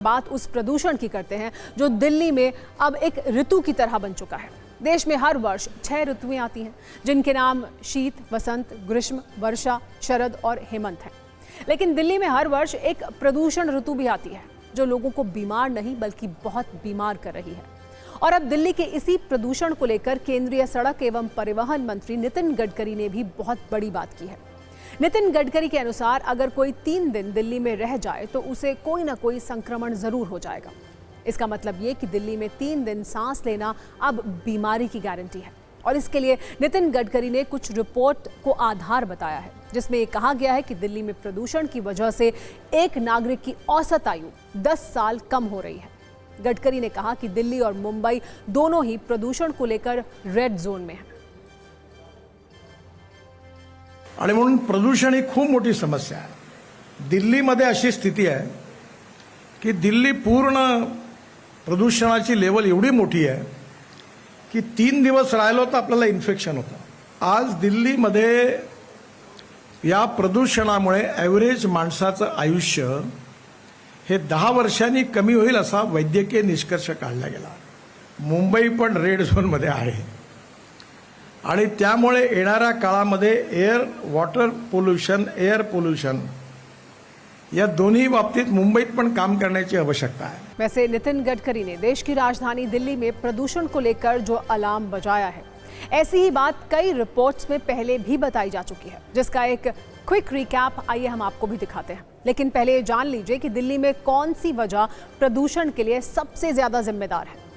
बात उस प्रदूषण की करते हैं जो दिल्ली में अब एक ऋतु की तरह बन चुका है। देश में हर वर्ष 6 ऋतुएं आती हैं जिनके नाम शीत, वसंत, ग्रीष्म, वर्षा, शरद और हेमंत हैं। लेकिन दिल्ली में हर वर्ष एक प्रदूषण ऋतु भी आती है जो लोगों को बीमार नहीं बल्कि बहुत बीमार कर रही है। और अब दिल्ली के इसी प्रदूषण को लेकर केंद्रीय सड़क एवं परिवहन मंत्री नितिन गडकरी ने भी बहुत बड़ी बात की है। नितिन गडकरी के अनुसार अगर कोई 3 दिन दिल्ली में रह जाए तो उसे कोई ना कोई संक्रमण जरूर हो जाएगा। इसका मतलब ये कि दिल्ली में 3 दिन सांस लेना अब बीमारी की गारंटी है। और इसके लिए नितिन गडकरी ने कुछ रिपोर्ट को आधार बताया है जिसमें ये कहा गया है कि दिल्ली में प्रदूषण की वजह से एक नागरिक की औसत आयु 10 साल कम हो रही है। गडकरी ने कहा कि दिल्ली और मुंबई दोनों ही प्रदूषण को लेकर रेड झोन में है आणि म्हणून प्रदूषण ही खूप मोठी समस्या आहे। दिल्लीमध्ये अशी स्थिती आहे की दिल्ली पूर्ण प्रदूषणाची लेवल एवढी मोठी आहे की 3 दिवस राहिलो तर आपल्याला इन्फेक्शन होतं। आज दिल्लीमध्ये या प्रदूषणामुळे ॲव्हरेज माणसाचं आयुष्य हे 10 वर्षांनी कमी होईल असा वैद्यकीय निष्कर्ष काढला गेला। मुंबई पण रेड झोनमध्ये आहे आणि त्यामुळे येणाऱ्या काळामध्ये वॉटर पोल्यूशन या दोन्ही बाबतीत मुंबईत पण काम करण्याची आवश्यकता है। वैसे नितिन गडकरी ने देश की राजधानी दिल्ली में प्रदूषण को लेकर जो अलार्म बजाया है, ऐसी ही बात कई रिपोर्ट्स में पहले भी बताई जा चुकी है, जिसका एक क्विक रिकैप आइए हम आपको भी दिखाते हैं। लेकिन पहले ये जान लीजिए कि दिल्ली में कौन सी वजह प्रदूषण के लिए सबसे ज्यादा जिम्मेदार है।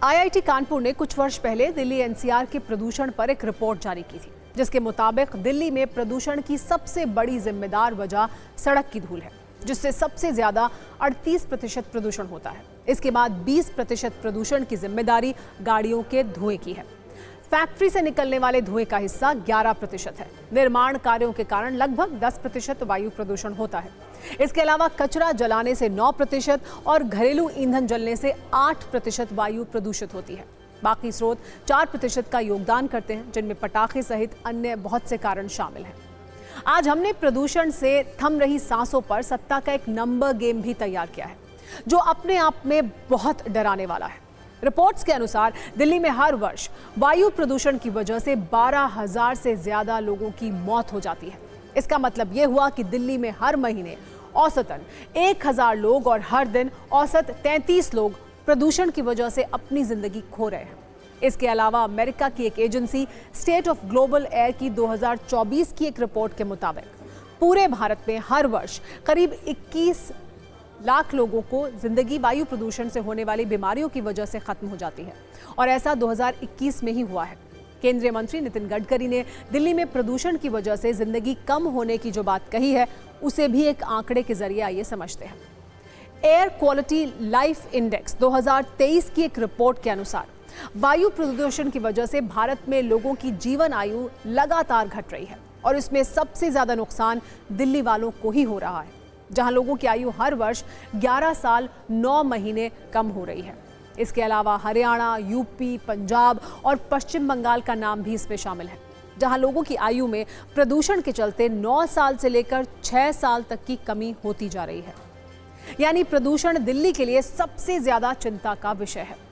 IIT कानपुर ने कुछ वर्ष पहले दिल्ली NCR के प्रदूषण पर एक रिपोर्ट जारी की थी जिसके मुताबिक दिल्ली में प्रदूषण की सबसे बड़ी जिम्मेदार वजह सड़क की धूल है, जिससे सबसे ज्यादा 38% प्रदूषण होता है। इसके बाद 20% प्रदूषण की जिम्मेदारी गाड़ियों के धुएं की है। फैक्ट्री से निकलने वाले धुएं का हिस्सा 11% है। निर्माण कार्यों के कारण लगभग 10% वायु प्रदूषण होता है। इसके अलावा कचरा जलाने से 9% और घरेलू ईंधन जलने से 8% वायु प्रदूषित होती है। बाकी स्रोत 4% का योगदान करते हैं, जिनमें पटाखे सहित अन्य बहुत से कारण शामिल हैं। आज हमने प्रदूषण से थम रही सांसों पर सत्ता का एक नंबर गेम भी तैयार किया है जो अपने आप में बहुत डराने वाला है। रिपोर्ट्स के अनुसार दिल्ली में हर वर्ष वायु प्रदूषण की वजह से 12,000 से ज्यादा लोगों की मौत हो जाती है। इसका मतलब यह हुआ कि दिल्ली में हर महीने औसतन 1,000 लोग और हर दिन औसत 33 लोग प्रदूषण की वजह से अपनी जिंदगी खो रहे हैं। इसके अलावा अमेरिका की एक agency state of global air की 2024 की एक रिपोर्ट के मुताबिक पूरे भारत में हर वर्ष करीब 21 लाख लोगों को जिंदगी वायु प्रदूषण से होने वाली बीमारियों की वजह से खत्म हो जाती है और ऐसा 2021 में ही हुआ है। केंद्रीय मंत्री नितिन गडकरी ने दिल्ली में प्रदूषण की वजह से जिंदगी कम होने की जो बात कही है उसे भी एक आंकड़े के जरिए आइए समझते हैं। एयर क्वालिटी लाइफ इंडेक्स 2023 की एक रिपोर्ट के अनुसार वायु प्रदूषण की वजह से भारत में लोगों की जीवन आयु लगातार घट रही है और इसमें सबसे ज्यादा नुकसान दिल्ली वालों को ही हो रहा है, जहां लोगों की आयु हर वर्ष 11 साल 9 महीने कम हो रही है। इसके अलावा हरियाणा, यूपी, पंजाब और पश्चिम बंगाल का नाम भी इसमें शामिल है, जहां लोगों की आयु में प्रदूषण के चलते 9 साल से लेकर 6 साल तक की कमी होती जा रही है। यानी प्रदूषण दिल्ली के लिए सबसे ज्यादा चिंता का विषय है।